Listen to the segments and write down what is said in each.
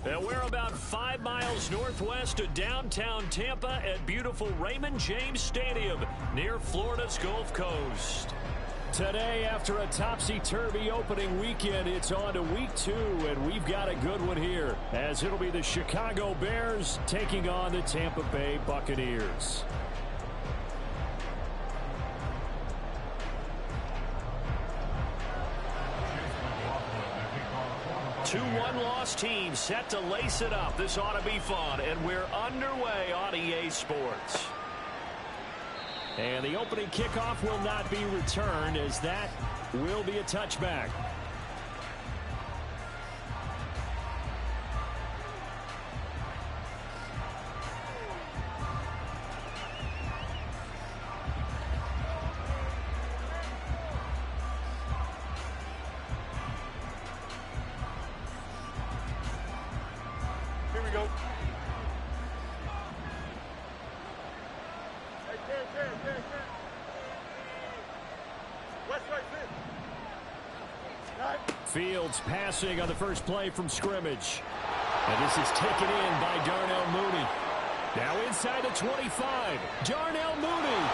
And we're about 5 miles northwest of downtown Tampa at beautiful Raymond James Stadium near Florida's Gulf Coast. Today, after a topsy-turvy opening weekend, it's on to week 2, and we've got a good one here, as it'll be the Chicago Bears taking on the Tampa Bay Buccaneers. 2-1 loss team set to lace it up. This ought to be fun, and we're underway on EA Sports. And the opening kickoff will not be returned, as that will be a touchback. Fields passing on the first play from scrimmage. And this is taken in by Darnell Mooney. Now inside the 25. Darnell Mooney.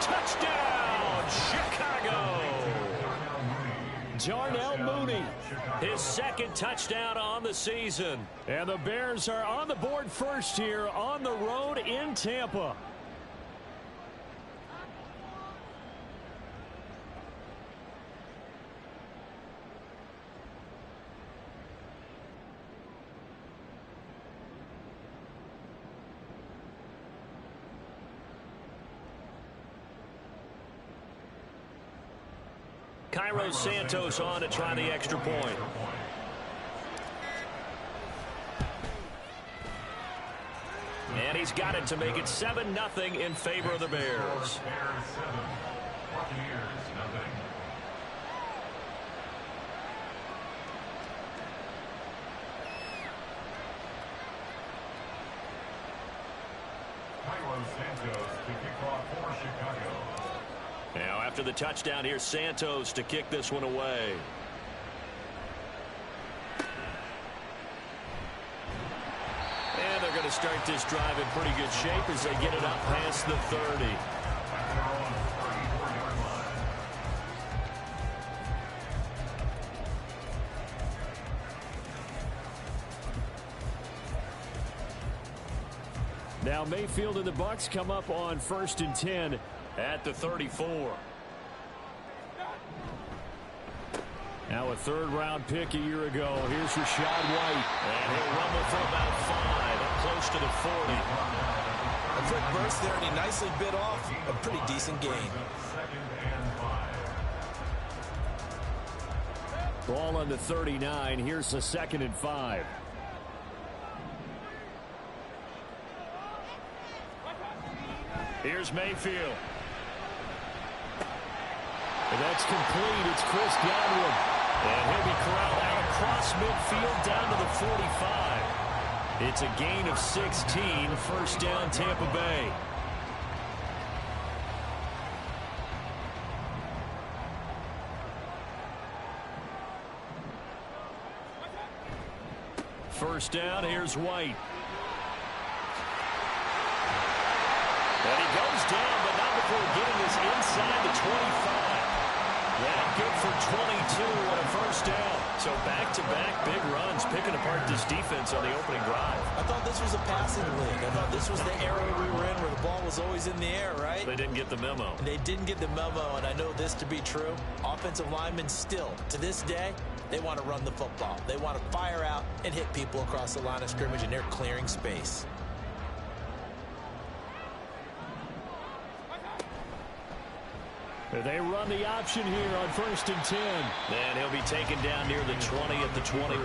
Touchdown, Chicago. Darnell Mooney, his second touchdown on the season. And the Bears are on the board first here on the road in Tampa. Cairo Santos on to try the extra point. And he's got it to make it 7-0 in favor of the Bears. Cairo Santos to kick off for Chicago. Now after the touchdown, here's Santos to kick this one away. And they're going to start this drive in pretty good shape as they get it up past the 30. Now Mayfield and the Bucs come up on 1st and 10 at the 34. Now a third-round pick a year ago. Here's Rachaad White. And he'll rumble for about 5, up close to the 40. A quick burst there, and he nicely bit off a pretty decent gain. Ball on the 39. Here's the 2nd and 5. Here's Mayfield. And that's complete. It's Chris Godwin. And he'll be corralled out across midfield down to the 45. It's a gain of 16. First down, Tampa Bay. First down, here's White. And he goes down, but not before getting this inside the 25. That good for 22 on a first down. So back-to-back big runs, picking apart this defense on the opening drive. I thought this was a passing league. I thought this was the era we were in where the ball was always in the air, right? They didn't get the memo. They didn't get the memo, and I know this to be true. Offensive linemen still, to this day, they want to run the football. They want to fire out and hit people across the line of scrimmage, and they're clearing space. They run the option here on 1st and 10. And he'll be taken down near the 20 at the 21.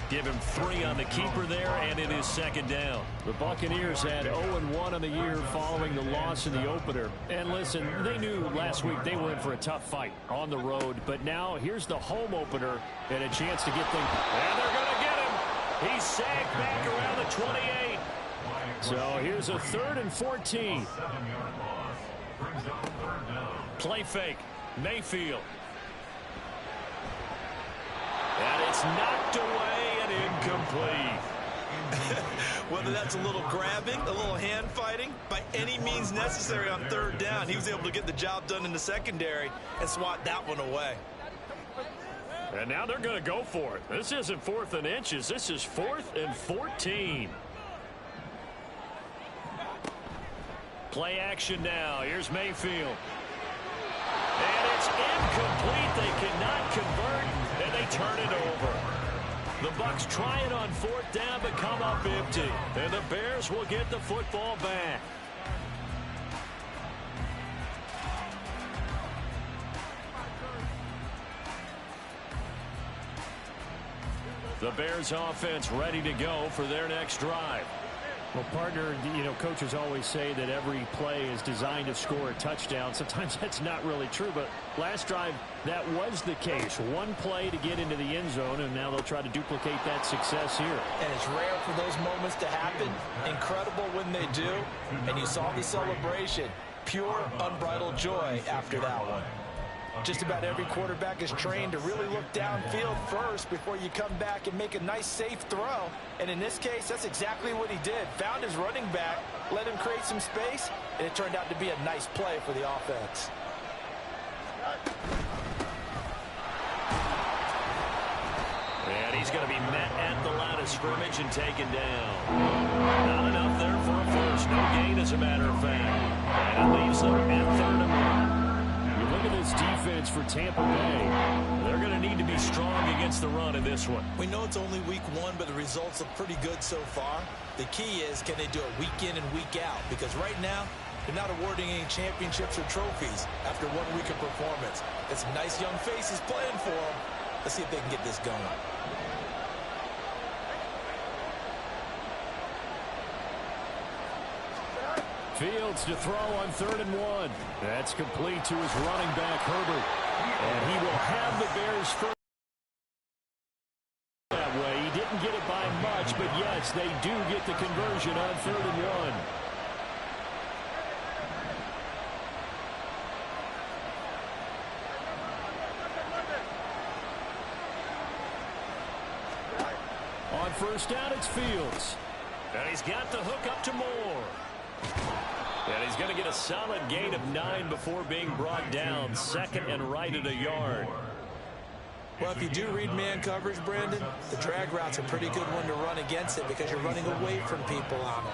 Give him 3 on the keeper there, and it is 2nd down. The Buccaneers had 0-1 on the year following the loss in the opener. And listen, they knew last week they were in for a tough fight on the road. But now here's the home opener and a chance to get things. And they're going to get him. He's sagged back around the 28. So here's a 3rd and 14. Play fake. Mayfield. And it's knocked away and incomplete. Whether that's a little grabbing, a little hand fighting, by any means necessary on 3rd down, he was able to get the job done in the secondary and swat that one away. And now they're going to go for it. This isn't 4th and inches. This is 4th and 14. Play action now. Here's Mayfield. And it's incomplete. They cannot convert, and they turn it over. The Bucs try it on 4th down, but come up empty. And the Bears will get the football back. The Bears offense ready to go for their next drive. Well, partner, coaches always say that every play is designed to score a touchdown. Sometimes that's not really true, but last drive, that was the case. One play to get into the end zone, and now they'll try to duplicate that success here. And it's rare for those moments to happen. Incredible when they do. And you saw the celebration. Pure, unbridled joy after that one. Just about every quarterback is trained to really look downfield first before you come back and make a nice, safe throw. And in this case, that's exactly what he did. Found his running back, let him create some space, and it turned out to be a nice play for the offense. And he's going to be met at the line of scrimmage and taken down. Not enough there for a first. No gain, as a matter of fact. And it leaves them at 3rd and 1. Look at this defense for Tampa Bay. They're going to need to be strong against the run in this one. We know it's only week 1, but the results look pretty good so far. The key is, can they do it week in and week out? Because right now, they're not awarding any championships or trophies after 1 week of performance. Got some nice young faces playing for them. Let's see if they can get this going. Fields to throw on 3rd and 1. That's complete to his running back, Herbert. And he will have the Bears first that way. He didn't get it by much, but yes, they do get the conversion on 3rd and 1. On 1st down, it's Fields. And he's got the hook up to Moore. And he's going to get a solid gain of 9 before being brought down. 2nd and right at a yard. Well, if you do read man coverage, Brandon, the drag route's a pretty good one to run against it because you're running away from people on it.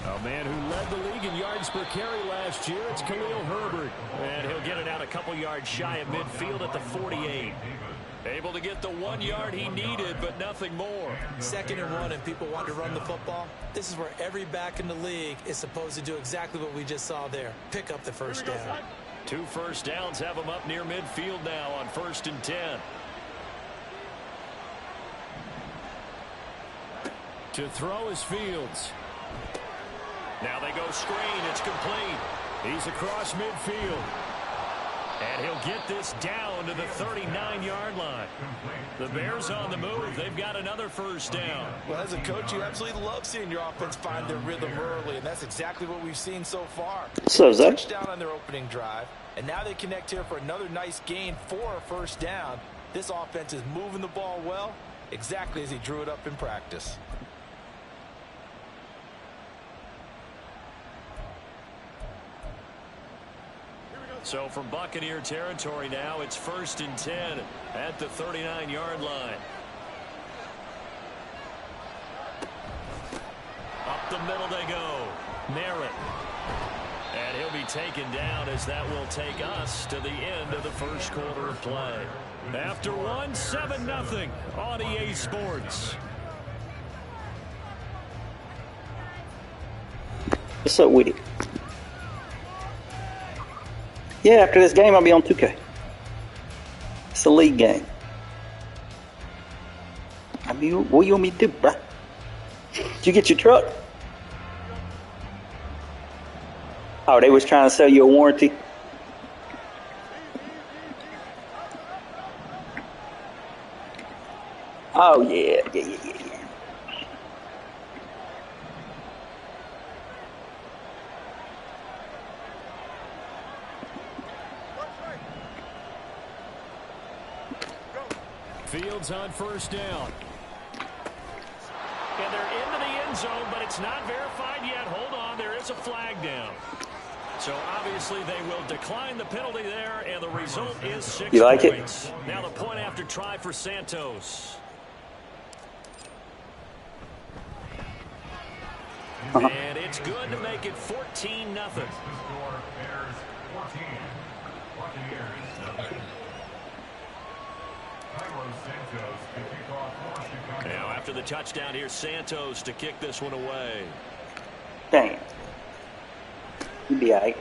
A man who led the league in yards per carry last year, it's Khalil Herbert. And he'll get it out a couple yards shy of midfield at the 48. Able to get the 1 yard he needed, but nothing more. 2nd and 1, and people want to run the football. This is where every back in the league is supposed to do exactly what we just saw there. Pick up the 1st down. 2 first downs have him up near midfield now on 1st and 10. To throw is Fields. Now they go screen. It's complete. He's across midfield. And he'll get this down to the 39-yard line. The Bears on the move. They've got another 1st down. Well, as a coach, you absolutely love seeing your offense find their rhythm early, and that's exactly what we've seen so far. So, Zach? Touchdown on their opening drive, and now they connect here for another nice gain for a 1st down. This offense is moving the ball well, exactly as he drew it up in practice. So from Buccaneer territory now, it's 1st and 10 at the 39-yard line. Up the middle they go. Merritt. And he'll be taken down as that will take us to the end of the first quarter of play. After one, 7-0 on EA Sports. What's up with it? Yeah, after this game, I'll be on 2K. It's a league game. I mean, what you want me to do, bruh? Did you get your truck? Oh, they was trying to sell you a warranty? Oh, yeah. Fields on 1st down. And they're into the end zone, but it's not verified yet. Hold on, there is a flag down. So obviously they will decline the penalty there, and the result is 6 points. You like it? Now the point after try for Santos. And it's good to make it 14-0. Now after the touchdown, here's Santos to kick this one away. Dang. You'll be all right.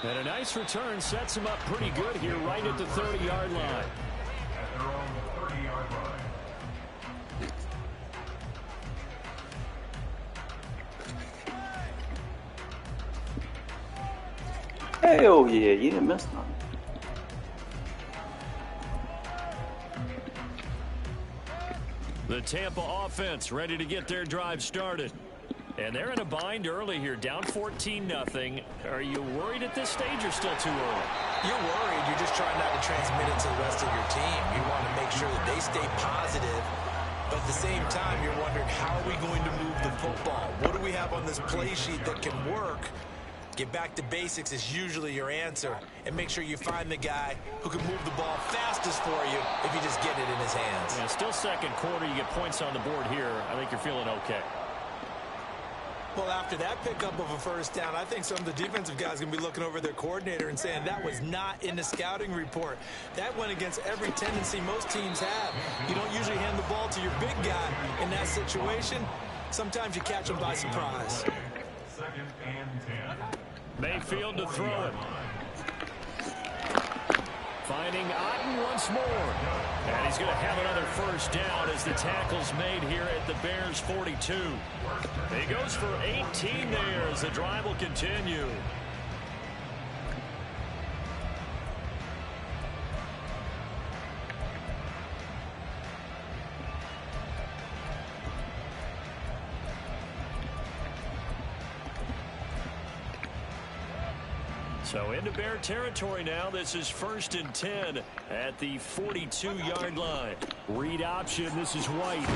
And a nice return sets him up pretty good here right at the 30-yard line. At their own 30-yard line. Hell yeah, you didn't miss nothing. The Tampa offense ready to get their drive started. And they're in a bind early here, down 14-0. Are you worried at this stage or still too early? You're worried. You're just trying not to transmit it to the rest of your team. You want to make sure that they stay positive. But at the same time, you're wondering, how are we going to move the football? What do we have on this play sheet that can work? Get back to basics is usually your answer. And make sure you find the guy who can move the ball fastest for you if you just get it in his hands. Yeah, still second quarter. You get points on the board here. I think you're feeling okay. Well, after that pickup of a 1st down, I think some of the defensive guys are going to be looking over their coordinator and saying that was not in the scouting report. That went against every tendency most teams have. You don't usually hand the ball to your big guy in that situation. Sometimes you catch them by surprise. 2nd and 10. Mayfield to throw it. Finding Otten once more. And he's going to have another 1st down as the tackle's made here at the Bears 42. He goes for 18 there as the drive will continue. So into Bear territory now. This is 1st and 10 at the 42-yard line. Read option. This is White.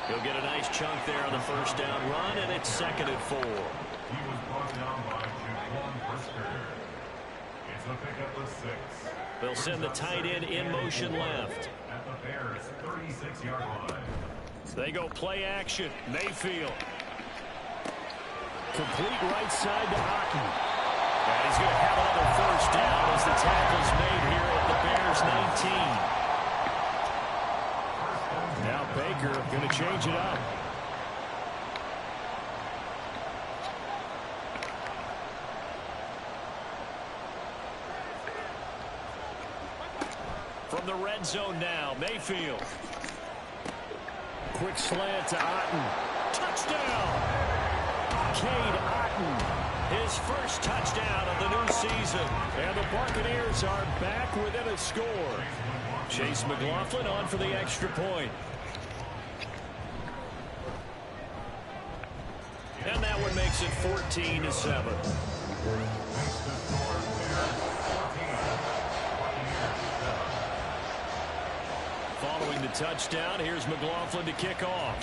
He'll get a nice chunk there on the 1st down run, and it's 2nd and 4. He was brought down by Jaquan Brisker. It's a pickup of 6. They'll send the tight end in motion left. At the Bears 36-yard line. They go play action. Mayfield. Complete right side to Otten. And he's going to have another 1st down as the tackle's made here at the Bears 19. Now Baker going to change it up. From the red zone now, Mayfield. Quick slant to Otten. Touchdown! Cade Otten. His 1st touchdown of the new season. And the Buccaneers are back within a score. Chase McLaughlin on for the extra point. And that one makes it 14-7. Following the touchdown, here's McLaughlin to kick off.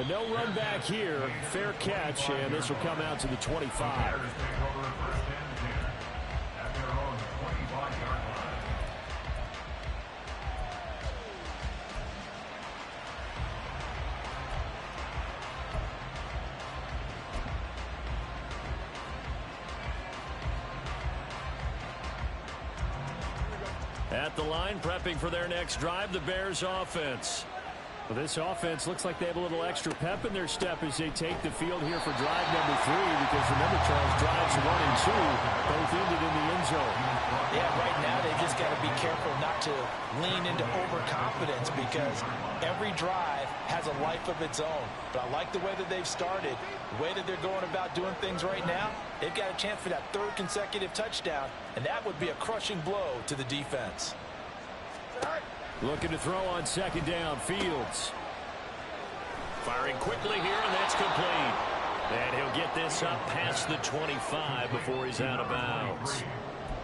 But no run back here. Fair catch, and this will come out to the 25. At the line, prepping for their next drive, the Bears offense. Well, this offense looks like they have a little extra pep in their step as they take the field here for drive number 3, because remember, Charles, drives 1 and 2 both ended in the end zone. Yeah, right now they just got to be careful not to lean into overconfidence, because every drive has a life of its own. But I like the way that they've started, the way that they're going about doing things right now. They've got a chance for that 3rd consecutive touchdown, and that would be a crushing blow to the defense. Looking to throw on 2nd down. Fields firing quickly here, and that's complete. And he'll get this up past the 25 before he's out of bounds.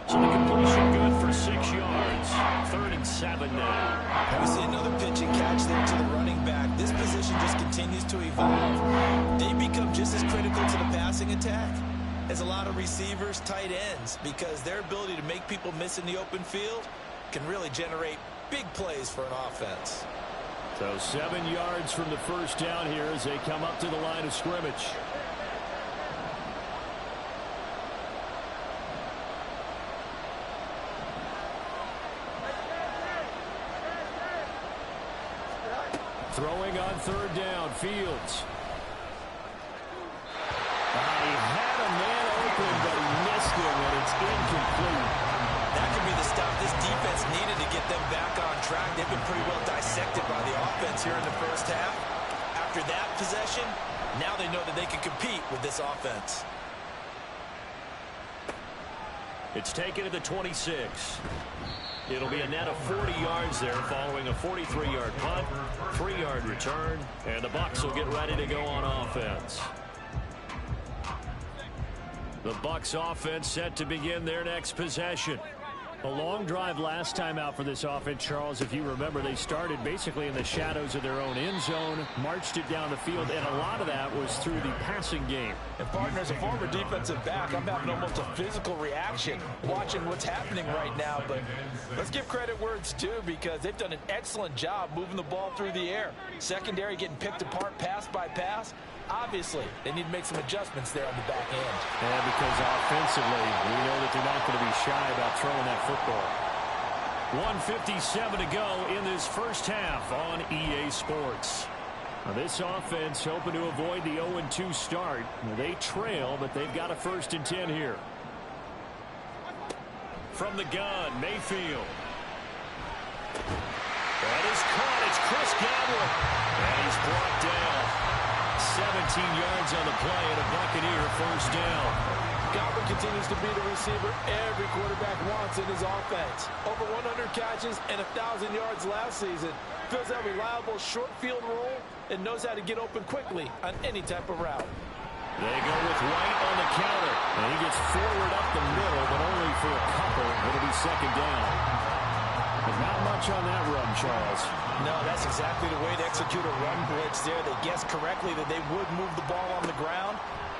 So the completion good for 6 yards. 3rd and 7 now. We see another pitch and catch there to the running back. This position just continues to evolve. They become just as critical to the passing attack as a lot of receivers, tight ends, because their ability to make people miss in the open field can really generate big plays for an offense. So 7 yards from the 1st down here as they come up to the line of scrimmage. Throwing on 3rd down, Fields. He had a man open, but he missed him, and it's incomplete. That could be the stop this defense needed to get them back on track. They've been pretty well dissected by the offense here in the 1st half. After that possession, now they know that they can compete with this offense. It's taken to the 26. It'll be a net of 40 yards there following a 43-yard punt, 3-yard return, and the Bucs will get ready to go on offense. The Bucs offense set to begin their next possession. A long drive last time out for this offense, Charles. If you remember, they started basically in the shadows of their own end zone, marched it down the field, and a lot of that was through the passing game. And partner, as a former defensive back, I'm having almost a physical reaction watching what's happening right now. But let's give credit where it's due, because they've done an excellent job moving the ball through the air. Secondary getting picked apart pass by pass. Obviously, they need to make some adjustments there on the back end. Yeah, because offensively, we know that they're not going to be shy about throwing that football. 1:57 to go in this 1st half on EA Sports. Now, this offense hoping to avoid the 0-2 start. They trail, but they've got a 1st and 10 here. From the gun, Mayfield. That is caught. It's Chris Godwin. And he's brought down. 17 yards on the play and a Buccaneer 1st down. Godwin continues to be the receiver every quarterback wants in his offense. Over 100 catches and 1,000 yards last season. Fills that reliable short field role and knows how to get open quickly on any type of route. They go with White on the counter. And he gets forward up the middle, but only for a couple. It'll be 2nd down. But not much on that run, Charles. No, that's exactly the way to execute a run blitz there. They guessed correctly that they would move the ball on the ground,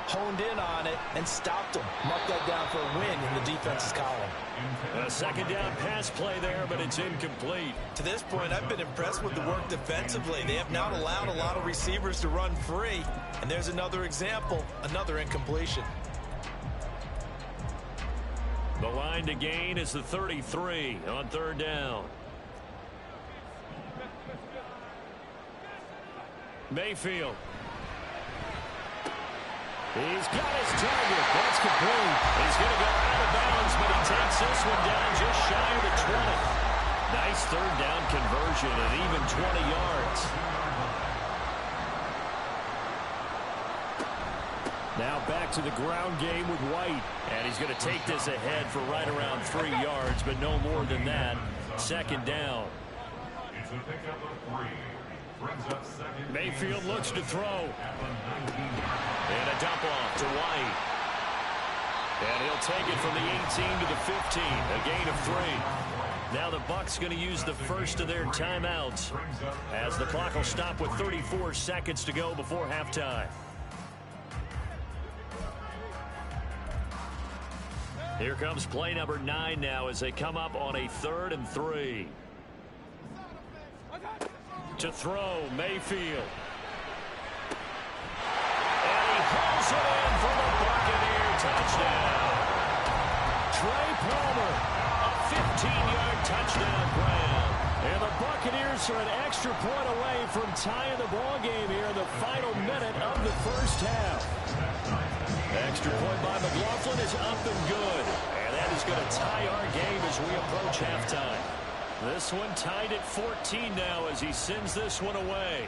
honed in on it, and stopped them. Mark that down for a win in the defense's column. A 2nd down pass play there, but it's incomplete. To this point, I've been impressed with the work defensively. They have not allowed a lot of receivers to run free. And there's another example, another incompletion. The line to gain is the 33 on 3rd down. Mayfield. He's got his target. That's complete. He's going to go out of bounds, but he takes this one down just shy of the 20. Nice 3rd down conversion and even 20 yards. Now back to the ground game with White. And he's going to take this ahead for right around 3 yards, but no more than that. 2nd down. It's a pickup of 3. Mayfield looks to throw. And a dump off to White. And he'll take it from the 18 to the 15. A gain of 3. Now the Bucs going to use the first of their timeouts as the clock will stop with 34 seconds to go before halftime. Here comes play number 9 now as they come up on a 3rd and 3. To throw, Mayfield. And he hauls it in for the Buccaneer touchdown. Trey Palmer, a 15-yard touchdown grab. And the Buccaneers are an extra point away from tying the ball game here in the final minute of the first half. Extra point by McLaughlin is up and good. And that is going to tie our game as we approach halftime. This one tied at 14 now as he sends this one away.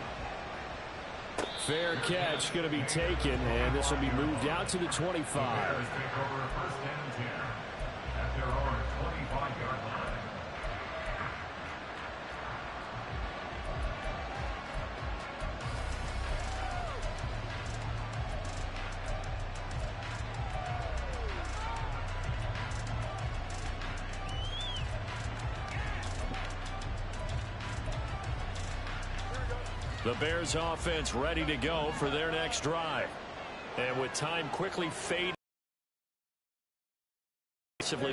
Fair catch going to be taken, and this will be moved out to the 25. The Bears offense ready to go for their next drive. And with time quickly fading,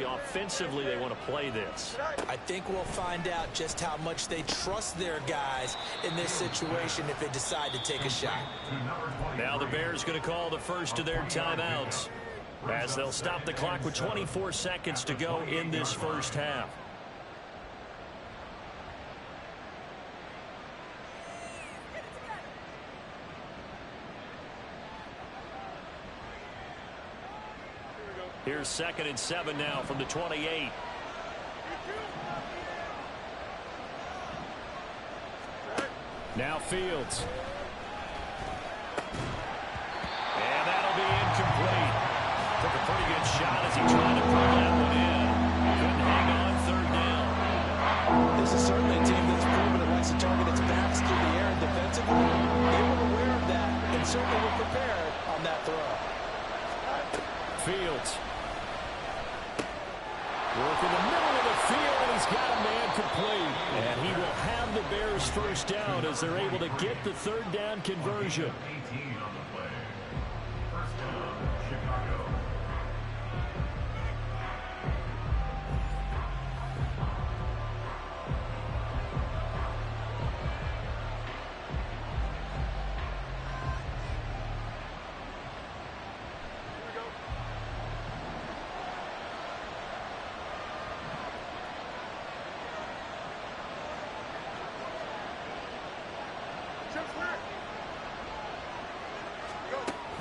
offensively, they want to play this. I think we'll find out just how much they trust their guys in this situation if they decide to take a shot. Now the Bears going to call the first of their timeouts as they'll stop the clock with 24 seconds to go in this first half. Here's 2nd and 7 now from the 28. Now Fields. And that'll be incomplete. Took a pretty good shot as he tried to pull that one in. Couldn't hang on 3rd down. This is certainly a team that's proven it likes to target its backs through the air and defensively. They were aware of that and certainly were prepared on that throw. Fields. Work in the middle of the field, and he's got a man complete. And he will have the Bears first down as they're able to get the 3rd down conversion. 18 on the play. First down, Chicago.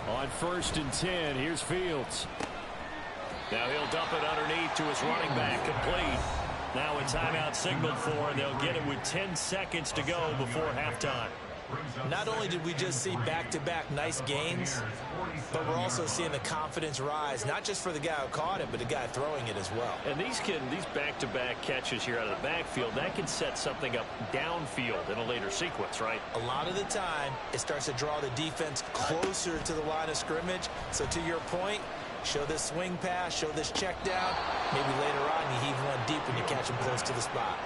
On 1st and 10, here's Fields. Now he'll dump it underneath to his running back, complete. Now a timeout signaled for, and they'll get it with 10 seconds to go before halftime. Not only did we just see back-to-back nice gains, but we're also seeing the confidence rise, not just for the guy who caught it, but the guy throwing it as well. And these back-to-back catches here out of the backfield, that can set something up downfield in a later sequence, right? A lot of the time, it starts to draw the defense closer to the line of scrimmage. So to your point, show this swing pass, show this check down. Maybe later on you heave one deep when you catch him close to the spot.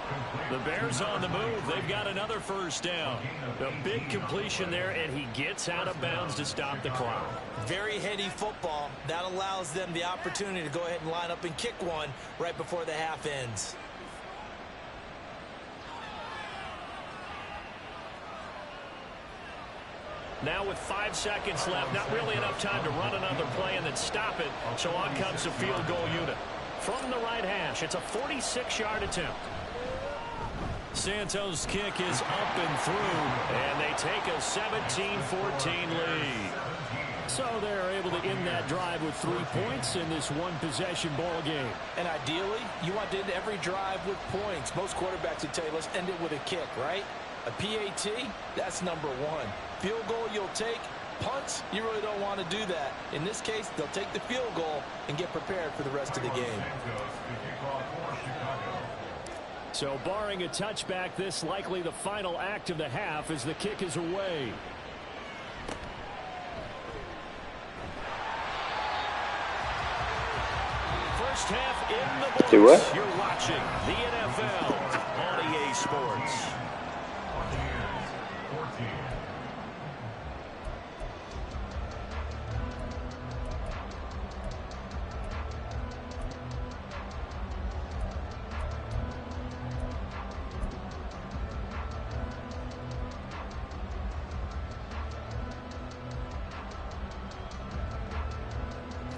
The Bears on the move. They've got another first down. A big completion there, and he gets out of bounds to stop the clock. Very heady football. That allows them the opportunity to go ahead and line up and kick one right before the half ends. Now with 5 seconds left, not really enough time to run another play and then stop it. So on comes the field goal unit. From the right hash, it's a 46-yard attempt. Santos' kick is up and through, and they take a 17-14 lead. So they're able to end that drive with 3 points in this one-possession ball game. And ideally, you want to end every drive with points. Most quarterbacks would tell you, let's end it with a kick, right? A PAT, that's number 1. Field goal you'll take. Punts, you really don't want to do that. In this case, they'll take the field goal and get prepared for the rest of the game. So barring a touchback, this likely the final act of the half as the kick is away. First half in the books. Do what? You're watching the NFL on EA Sports.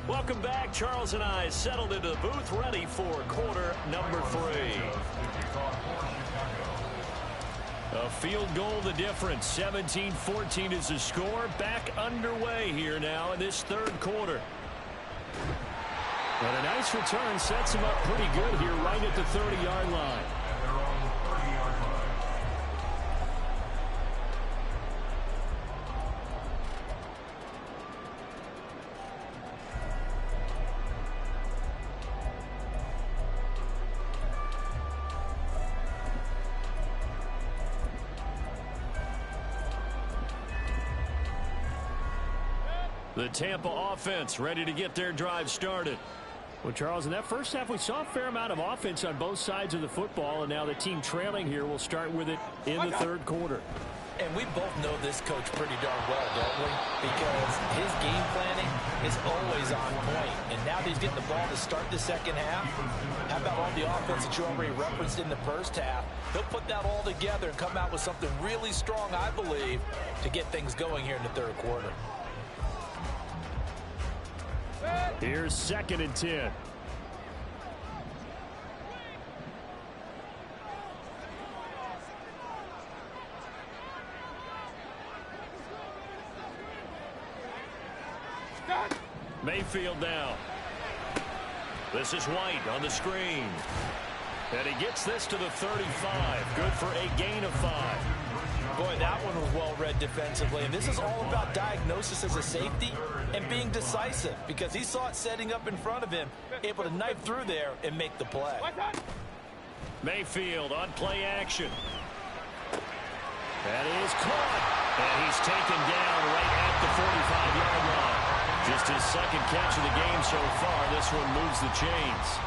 Welcome back. Charles and I settled into the booth, ready for quarter number 3. A field goal the difference. 17-14 is the score. Back underway here now in this third quarter. And a nice return sets him up pretty good here right at the 30-yard line. The Tampa offense ready to get their drive started. Well, Charles, in that first half, we saw a fair amount of offense on both sides of the football, and now the team trailing here will start with it in the third quarter. And we both know this coach pretty darn well, don't we? Because his game planning is always on point. And now that he's getting the ball to start the second half, how about all the offense that you already referenced in the first half? He'll put that all together and come out with something really strong, I believe, to get things going here in the third quarter. Here's 2nd and 10. Mayfield now. This is White on the screen. And he gets this to the 35. Good for a gain of 5. Boy, that one was well read defensively. And this is all about diagnosis as a safety and being decisive, because he saw it setting up in front of him, able to knife through there and make the play. Mayfield on play action. That is caught. And he's taken down right at the 45-yard line. Just his second catch of the game so far. This one moves the chains.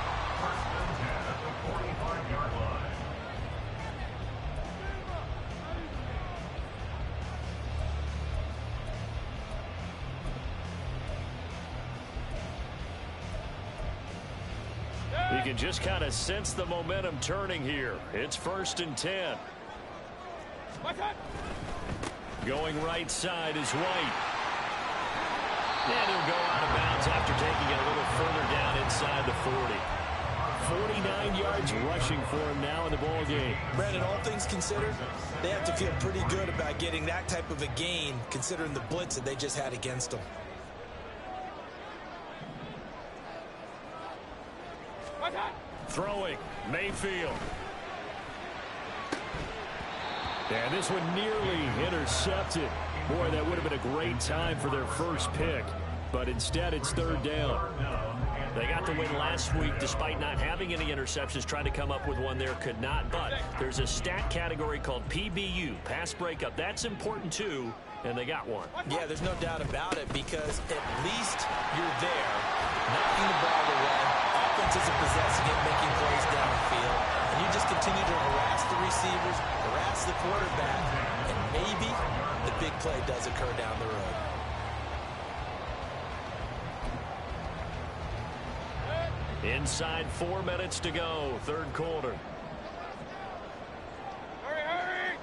You can just kind of sense the momentum turning here. It's 1st and 10. Going right side is White. And he'll go out of bounds after taking it a little further down inside the 40. 49 yards rushing for him now in the ball game. Brandon, all things considered, they have to feel pretty good about getting that type of a gain, considering the blitz that they just had against them. Throwing, Mayfield. And this one nearly intercepted. Boy, that would have been a great time for their first pick. But instead, it's 3rd down. They got the win last week despite not having any interceptions. Tried to come up with one there, could not. But there's a stat category called PBU, pass breakup. That's important too, and they got one. Yeah, there's no doubt about it, because at least you're there, knocking the ball away. Offense isn't possessing it, making plays down the field. And you just continue to harass the receivers, harass the quarterback, and maybe the big play does occur down the road. Inside 4 minutes to go, third quarter. Hurry!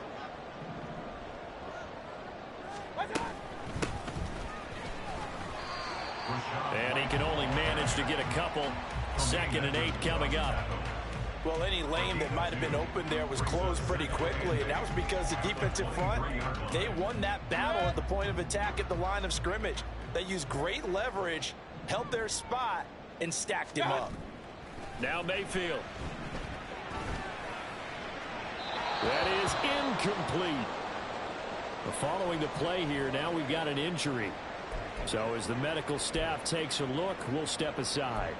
And he can only manage to get a couple. 2nd and 8 coming up. Well, any lane that might have been open there was closed pretty quickly, and that was because the defensive front, they won that battle at the point of attack at the line of scrimmage. They used great leverage, held their spot, and stacked him up. Now Mayfield. That is incomplete. Following the play here, now we've got an injury. So as the medical staff takes a look, we'll step aside.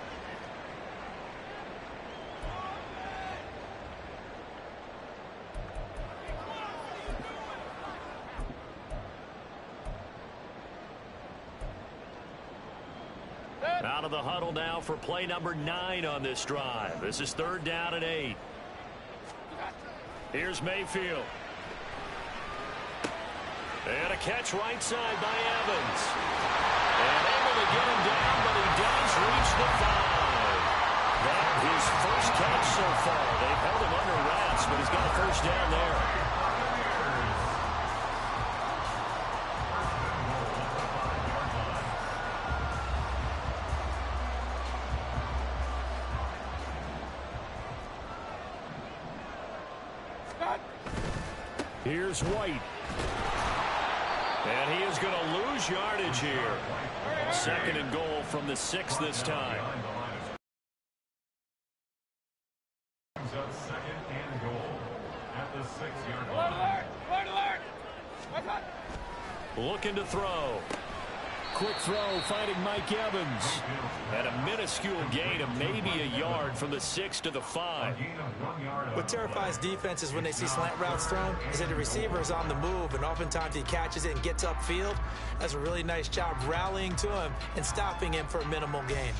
Out of the huddle now for play number 9 on this drive. This is 3rd down and 8. Here's Mayfield. And a catch right side by Evans. And able to get him down, but he does reach the 5. That's his first catch so far. They've held him under wraps, but he's got a first down there. Here's White. And he is going to lose yardage here. 2nd and goal from the 6 this time. Brings up 2nd and goal at the 6-yard line. Looking to throw. Quick throw, finding Mike Evans. And a minuscule gain of maybe a yard from the 6 to the 5. What terrifies defenses when they see slant routes thrown is that the receiver is on the move, and oftentimes he catches it and gets upfield. Does a really nice job rallying to him and stopping him for a minimal gain.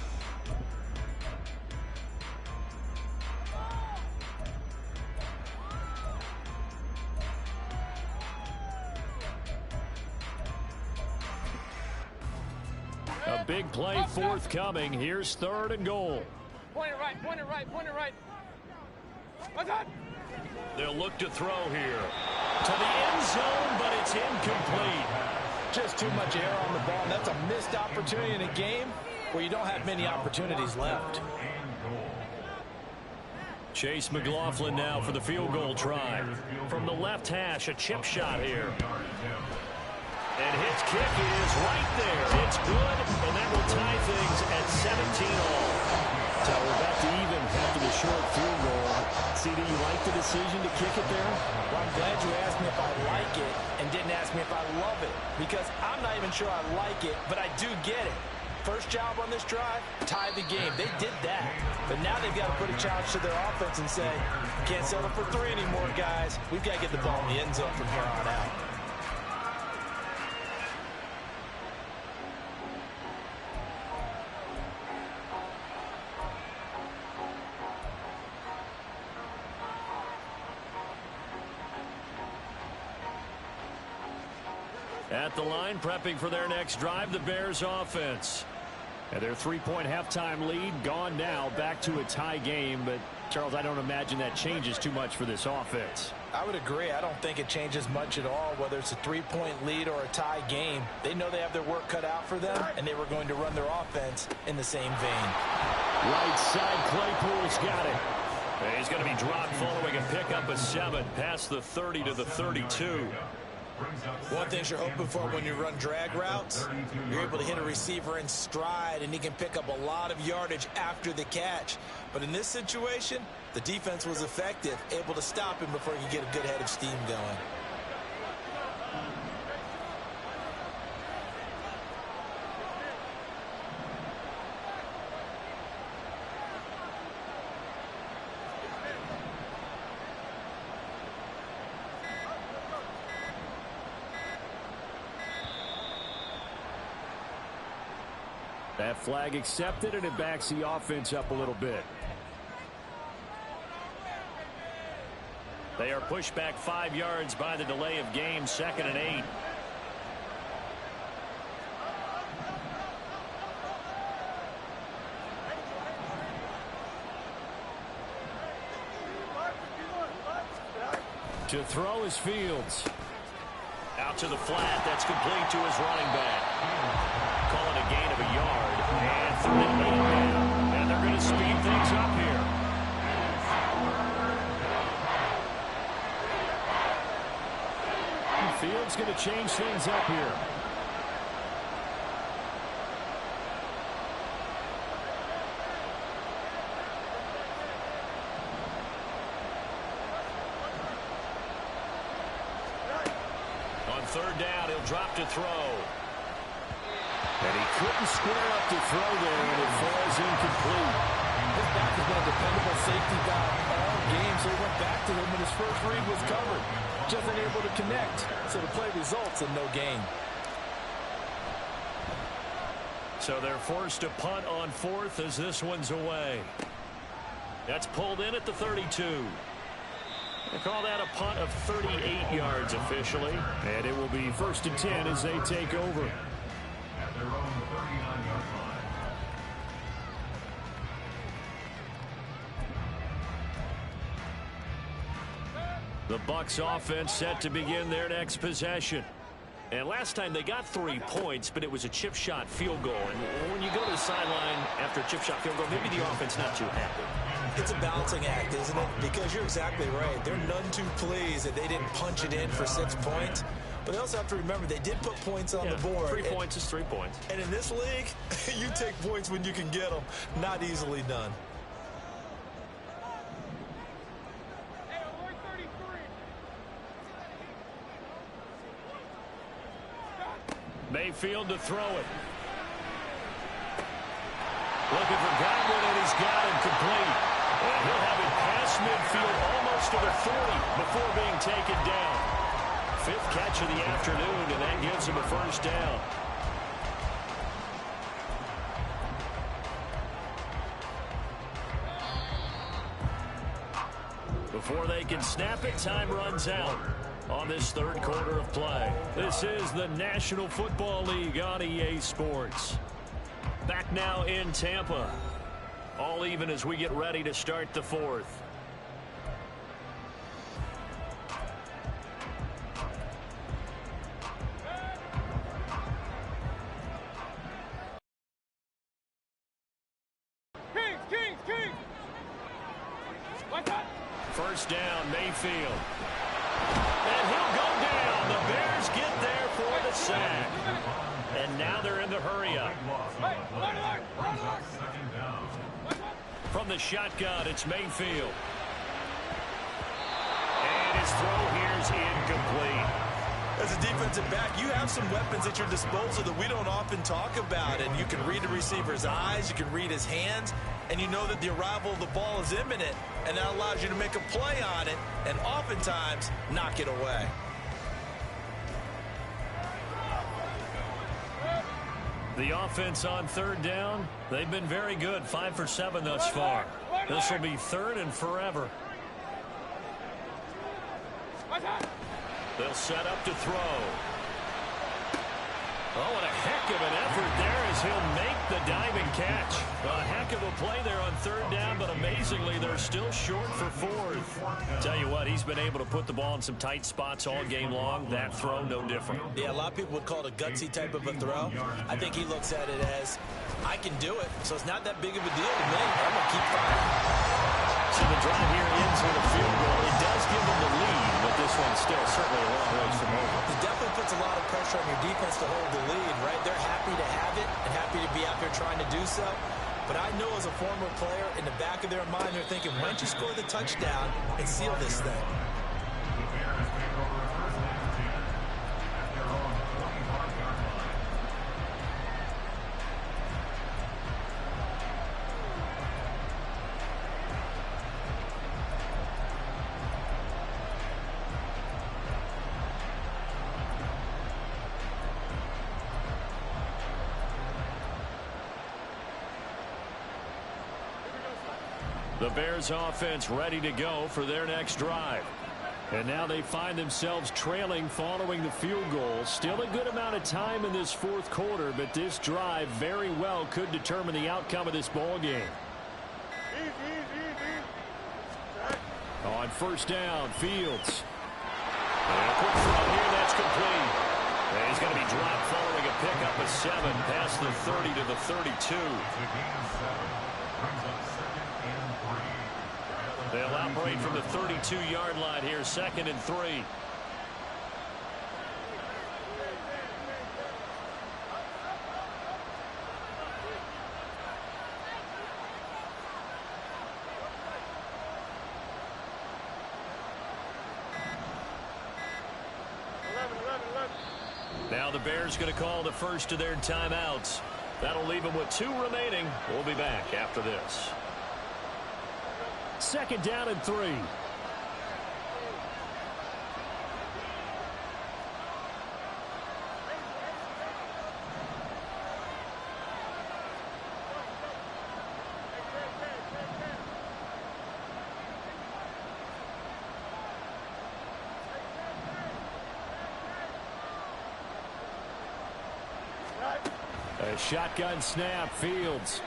A big play forthcoming. Here's 3rd and goal. Point it right, point it right, point it right. What's up? They'll look to throw here. To the end zone, but it's incomplete. Just too much air on the ball. That's a missed opportunity in a game where you don't have many opportunities left. Chase McLaughlin now for the field goal try. From the left hash, a chip shot here. And his kick is right there. It's good, and that will tie things at 17 all. So we're back to even after the short field goal. CD, you like the decision to kick it there? Well, I'm glad you asked me if I like it and didn't ask me if I love it, because I'm not even sure I like it, but I do get it. First job on this drive, tie the game. They did that. But now they've got to put a challenge to their offense and say, can't settle for 3 anymore, guys. We've got to get the ball in the end zone from here on out. At the line, prepping for their next drive, the Bears offense. And their 3-point halftime lead gone now, back to a tie game. But, Charles, I don't imagine that changes too much for this offense. I would agree. I don't think it changes much at all, whether it's a 3-point lead or a tie game. They know they have their work cut out for them, and they were going to run their offense in the same vein. Right side, Claypool's got it. And he's going to be dropped following a pickup of 7 past the 30 to the 32. One thing you're hoping for when you run drag routes, you're able to hit a receiver in stride, and he can pick up a lot of yardage after the catch. But in this situation, the defense was effective, able to stop him before he could get a good head of steam going. That flag accepted, and it backs the offense up a little bit. They are pushed back 5 yards by the delay of game, 2nd and 8. To throw is Fields. Out to the flat. That's complete to his running back. Call it a gain of a yard. And 3rd and 8 now. And they're going to speed things up here. Fields going to change things up here. On 3rd down, he'll drop to throw. And he couldn't square up to throw there, and it falls incomplete. His back has been a dependable safety valve all game, so he went back to him when his first read was covered. Just unable to connect, so the play results in no gain. So they're forced to punt on fourth as this one's away. That's pulled in at the 32. They call that a punt of 38 yards officially. And it will be 1st and 10 as they take over. At their own 39-yard line. The Bucs offense set to begin their next possession. And last time they got 3 points, but it was a chip shot field goal. And when you go to the sideline after a chip shot field goal, maybe the offense not too happy. It's a balancing act, isn't it? Because you're exactly right. They're none too pleased that they didn't punch it in for 6 points. But they also have to remember they did put points on the board. 3 points is 3 points. And in this league, you take points when you can get them. Not easily done. Mayfield to throw it. Looking for Godwin, and he's got him complete. And he'll have it past midfield almost to the 40 before being taken down. 5th catch of the afternoon, and that gives him a first down. Before they can snap it, time runs out on this 3rd quarter of play. This is the National Football League on EA Sports. Back now in Tampa. All even as we get ready to start the 4th. Kings! First down, Mayfield. And he'll go down. The Bears get there for the sack. And now they're in the hurry-up. From the shotgun, it's Mayfield. And his throw here's incomplete. As a defensive back, you have some weapons at your disposal that we don't often talk about. And you can read the receiver's eyes, you can read his hands, and you know that the arrival of the ball is imminent. And that allows you to make a play on it and oftentimes knock it away. The offense on 3rd down, they've been very good. 5 for 7 thus far. This will be 3rd and forever. They'll set up to throw. Oh, and a heck of an effort there as he'll make the diving catch. A heck of a play there on 3rd down, but amazingly, they're still short for 4th. Tell you what, he's been able to put the ball in some tight spots all game long. That throw, no different. Yeah, a lot of people would call it a gutsy type of a throw. I think he looks at it as, I can do it, so it's not that big of a deal to me. I'm going to keep firing. So the drive here ends with a field goal. It does give them the lead, but this one's still certainly a long ways from over. It definitely puts a lot of pressure on your defense to hold the lead, right? They're happy to have it and happy to be out there trying to do so. But I know as a former player, in the back of their mind, they're thinking, why don't you score the touchdown and seal this thing? The Bears take over a 1st and 10 at their own 45-yard line. The Bears offense ready to go for their next drive. And now they find themselves trailing following the field goal. Still a good amount of time in this 4th quarter, but this drive very well could determine the outcome of this ball game. On 1st down, Fields. And a quick throw here, that's complete. And he's going to be dropped following a pickup of 7 past the 30 to the 32. The gain of 7 brings up 2nd and 3. They'll operate from the 32-yard line here, 2nd and 3. Now the Bears going to call the first of their timeouts. That'll leave them with 2 remaining. We'll be back after this. 2nd down and 3. A shotgun snap, Fields.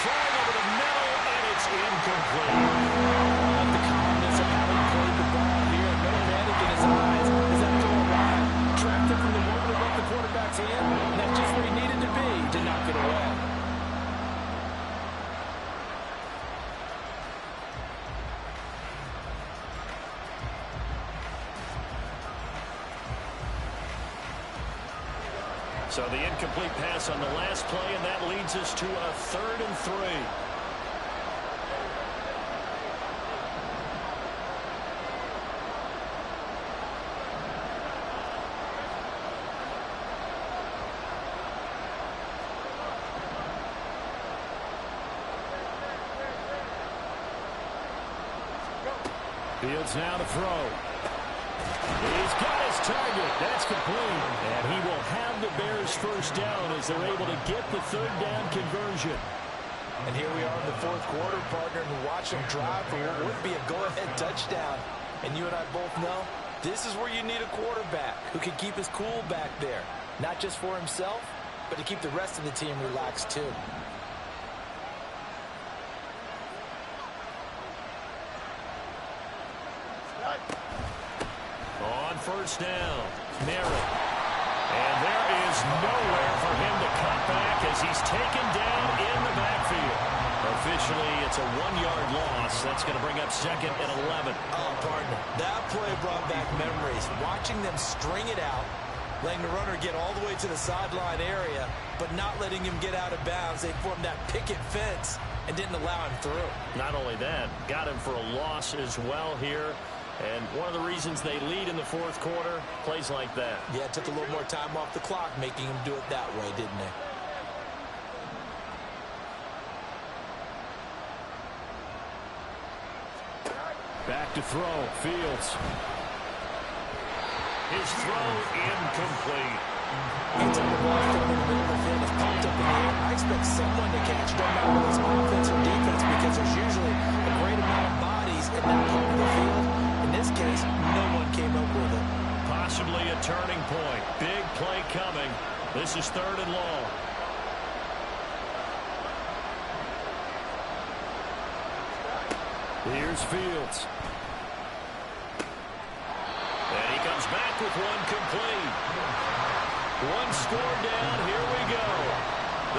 Throwing over the middle, and it's incomplete. I like the calmness of having played the ball here. No panic in his eyes as that throw arrived. Tracked him from the moment it left the quarterback's hand, and that's just where he needed to be to knock it away. So the incomplete pass on the last play, and that leads us to a 3rd and 3. Fields now to throw. He's got his target. That's complete. And he will have the Bears first down as they're able to get the 3rd down conversion. And here we are in the 4th quarter, partner, and watch him drive for what would be a go-ahead touchdown. And you and I both know this is where you need a quarterback who can keep his cool back there. Not just for himself, but to keep the rest of the team relaxed too. On first down, Merritt. And there is nowhere for him to cut back as he's taken down in the backfield. Officially, it's a 1-yard loss. That's going to bring up 2nd and 11. Oh, partner, that play brought back memories. Watching them string it out, letting the runner get all the way to the sideline area, but not letting him get out of bounds. They formed that picket fence and didn't allow him through. Not only that, got him for a loss as well here. And one of the reasons they lead in the 4th quarter, plays like that. Yeah, it took a little more time off the clock, making him do it that way, didn't it? Back to throw, Fields. His throw incomplete. Anytime the ball thrown in the middle of the field is popped up in the air, I expect someone to catch, no matter whether it's offense or defense, because there's usually a great amount of bodies in that part of the field. In this case, no one came up with it. Possibly a turning point. Big play coming. This is 3rd and long. Here's Fields. And he comes back with one complete. One score down. Here we go.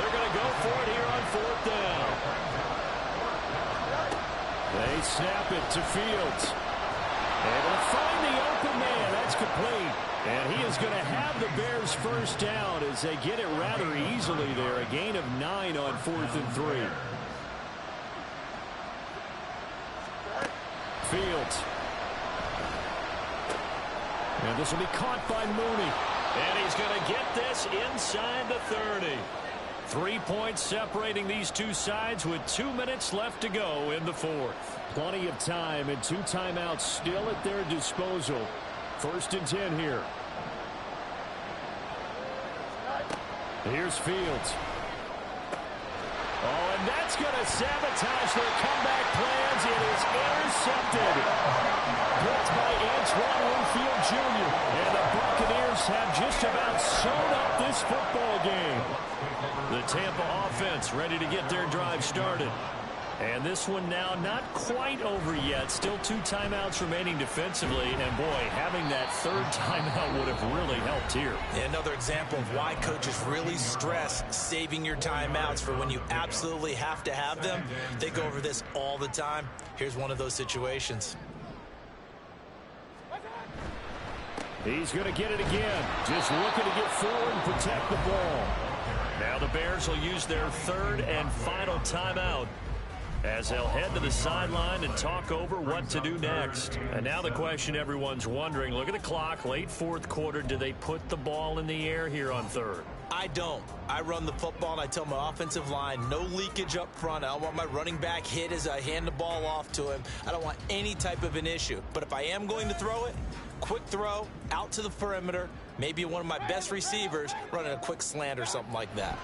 They're going to go for it here on 4th down. They snap it to Fields. Able to find the open man. That's complete. And he is going to have the Bears first down as they get it rather easily there. A gain of 9 on 4th and 3. Fields. And this will be caught by Mooney. And he's going to get this inside the 30. 3 points separating these two sides with 2 minutes left to go in the 4th. Plenty of time and 2 timeouts still at their disposal. 1st and 10 here. Here's Fields. Oh, and that's going to sabotage their comeback plans. It is intercepted. Blocked by Antoine Winfield Jr. And the Buccaneers have just about sewn up this football game. The Tampa offense ready to get their drive started. And this one now not quite over yet. Still 2 timeouts remaining defensively. And, boy, having that 3rd timeout would have really helped here. Another example of why coaches really stress saving your timeouts for when you absolutely have to have them. They go over this all the time. Here's one of those situations. He's going to get it again. Just looking to get forward and protect the ball. Now the Bears will use their 3rd and final timeout as they'll head to the sideline and talk over what to do next. And now the question everyone's wondering, look at the clock, late 4th quarter, do they put the ball in the air here on 3rd? I don't. I run the football and I tell my offensive line, no leakage up front. I don't want my running back hit as I hand the ball off to him. I don't want any type of an issue. But if I am going to throw it, quick throw, out to the perimeter, maybe one of my best receivers running a quick slant or something like that.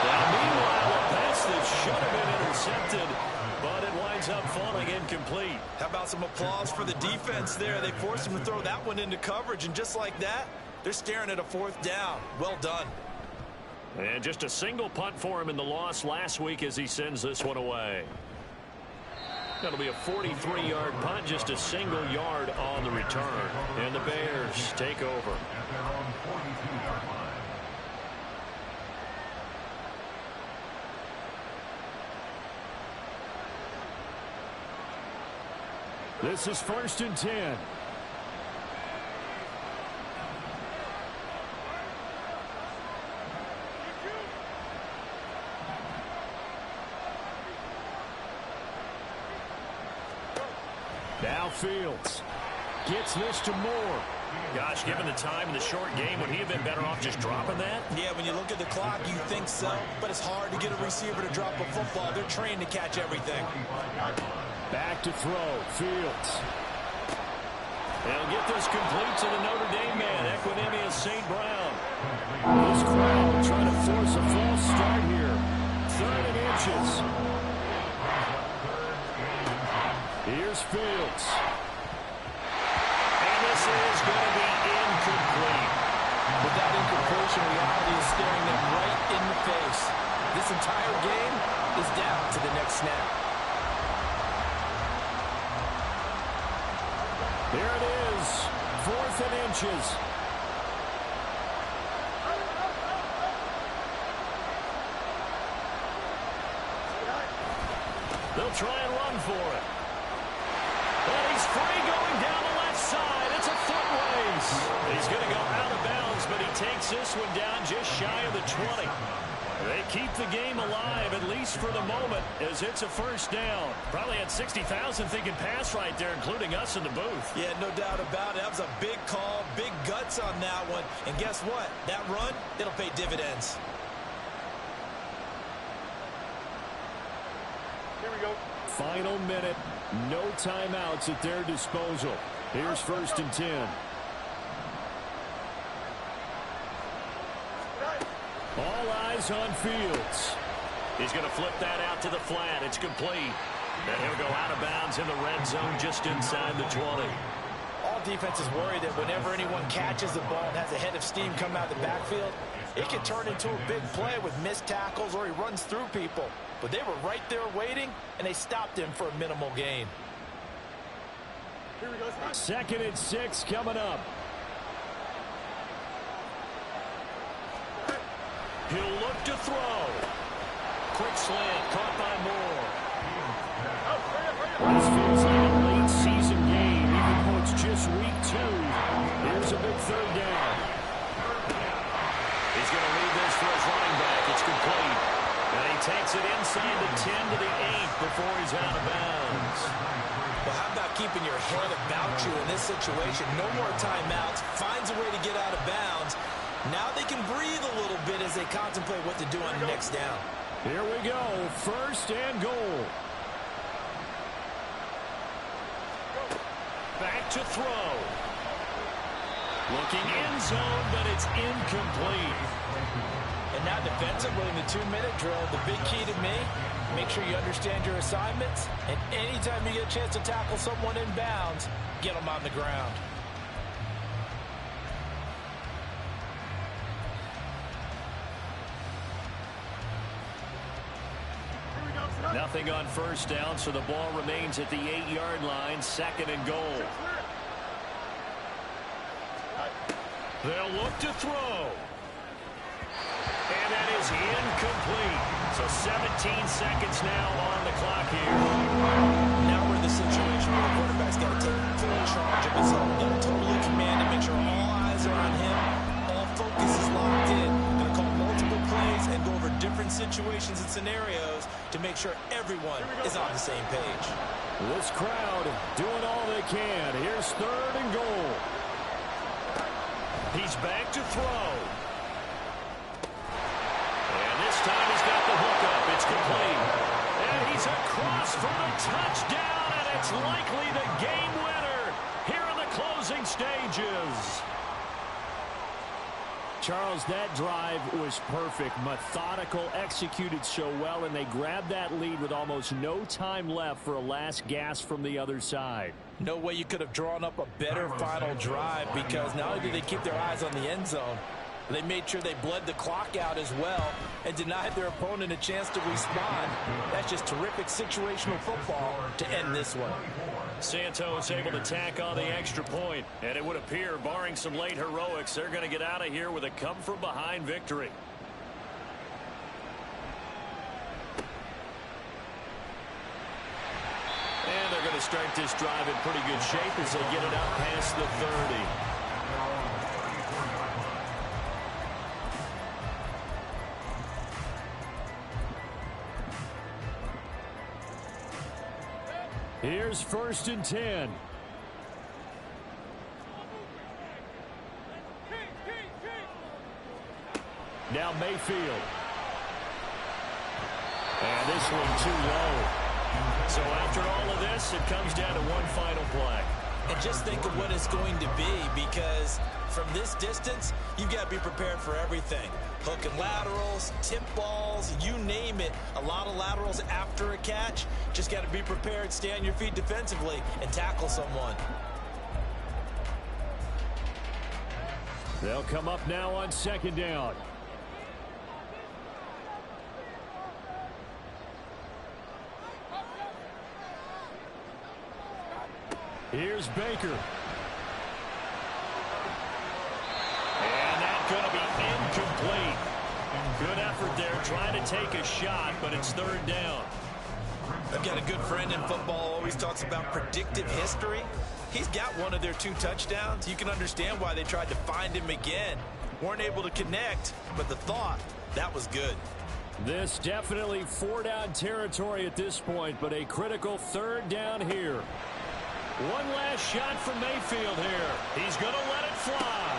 Now, meanwhile, a pass that should have been intercepted, but it winds up falling incomplete. How about some applause for the defense there? They forced him to throw that one into coverage, and just like that, They're staring at a 4th down. Well done. And just a single punt for him in the loss last week as he sends this one away. That'll be a 43-yard punt, just a single yard on the return. And the Bears take over. At their own 42-yard line. This is 1st and 10. Now Fields gets this to Moore. Gosh, given the time in the short game, would he have been better off just dropping that? Yeah, when you look at the clock, you think so. But it's hard to get a receiver to drop a football. They're trained to catch everything. Back to throw. Fields. They'll get this complete to the Notre Dame man, Equinemius St. Brown. This crowd trying to force a false start here. 3rd and inches. Here's Fields. And this is going to be incomplete. But that incompletion, reality is staring them right in the face. This entire game is down to the next snap. Here it is. 4th and inches. They'll try and run for it. And he's free going down the left side. It's a foot race. He's going to go out of bounds, but he takes this one down just shy of the 20. They keep the game alive, at least for the moment, as it's a 1st down. Probably had 60,000 thinking pass right there, including us in the booth. Yeah, no doubt about it. That was a big call, big guts on that one. And guess what? That run, it'll pay dividends. Here we go. Final minute. No timeouts at their disposal. Here's 1st and 10. All eyes on Fields. He's going to flip that out to the flat. It's complete. And he'll go out of bounds in the red zone just inside the 20. All defenses worry that whenever anyone catches the ball and has a head of steam come out of the backfield, it can turn into a big play with missed tackles or he runs through people. But they were right there waiting, and they stopped him for a minimal gain. Here we go. 2nd and 6 coming up. He'll look to throw. Quick slant caught by Moore. This feels like a late season game, even though it's just week 2. Here's a big 3rd down. He's going to leave this for his running back. It's complete. And he takes it inside the 10 to the 8 before he's out of bounds. Well, how about keeping your head about you in this situation? No more timeouts. Finds a way to get out of bounds. Now they can breathe a little bit as they contemplate what to do on the next down. Here we go. 1st and goal. Back to throw. Looking end zone, but it's incomplete. And now defensively in the 2-minute drill, the big key to me, make sure you understand your assignments. And anytime you get a chance to tackle someone in bounds, get them on the ground. Nothing on 1st down, so the ball remains at the 8-yard line, 2nd and goal. They'll look to throw. And that is incomplete. So 17 seconds now on the clock here. Now we're in the situation where the quarterback's got to take full charge of his own. Got to totally command and make sure all eyes are on him. All focus is locked in. Going to call multiple plays and go over different situations and scenarios to make sure everyone is on the same page. This crowd doing all they can. Here's 3rd and goal. He's back to throw. And this time he's got the hook up. It's complete. And he's across for the touchdown, and it's likely the game winner here in the closing stages. Charles, that drive was perfect, methodical, executed so well, and they grabbed that lead with almost no time left for a last gasp from the other side. No way you could have drawn up a better final drive, because not only did they keep their eyes on the end zone, they made sure they bled the clock out as well and denied their opponent a chance to respond. That's just terrific situational football to end this one. Santos able to tack on the extra point, and it would appear, barring some late heroics, they're going to get out of here with a come-from-behind victory. And they're going to start this drive in pretty good shape as they get it up past the 30. Here's 1st and 10. Now Mayfield. And this one too low. So after all of this, it comes down to one final play. And just think of what it's going to be, because from this distance, you've got to be prepared for everything. Hook and laterals, tip balls, you name it. A lot of laterals after a catch. Just got to be prepared, stay on your feet defensively, and tackle someone. They'll come up now on 2nd down. Here's Baker. And that's going to be incomplete. Good effort there, trying to take a shot, but it's 3rd down. I've got a good friend in football, always talks about predictive history. He's got one of their 2 touchdowns. You can understand why they tried to find him again. Weren't able to connect, but the thought, that was good. This definitely 4-down territory at this point, but a critical 3rd down here. One last shot from Mayfield here. He's going to let it fly.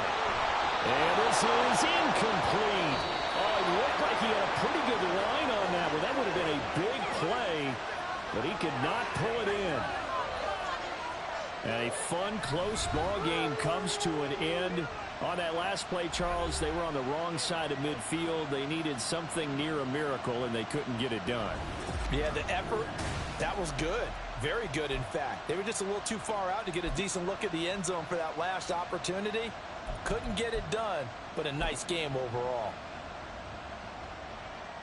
And this is incomplete. Oh, it looked like he had a pretty good line on that one. That would have been a big play, but he could not pull it in. And a fun, close ball game comes to an end. On that last play, Charles, they were on the wrong side of midfield. They needed something near a miracle, and they couldn't get it done. Yeah, the effort, that was good. Very good, in fact. They were just a little too far out to get a decent look at the end zone for that last opportunity. Couldn't get it done, but a nice game overall.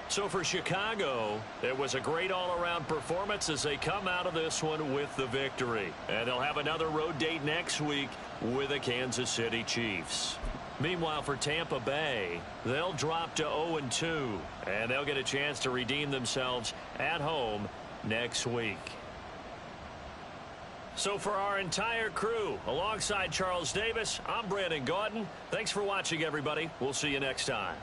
So for Chicago, it was a great all-around performance as they come out of this one with the victory. And they'll have another road date next week with the Kansas City Chiefs. Meanwhile, for Tampa Bay, they'll drop to 0-2, and they'll get a chance to redeem themselves at home next week. So for our entire crew, alongside Charles Davis, I'm Brandon Gaudin. Thanks for watching, everybody. We'll see you next time.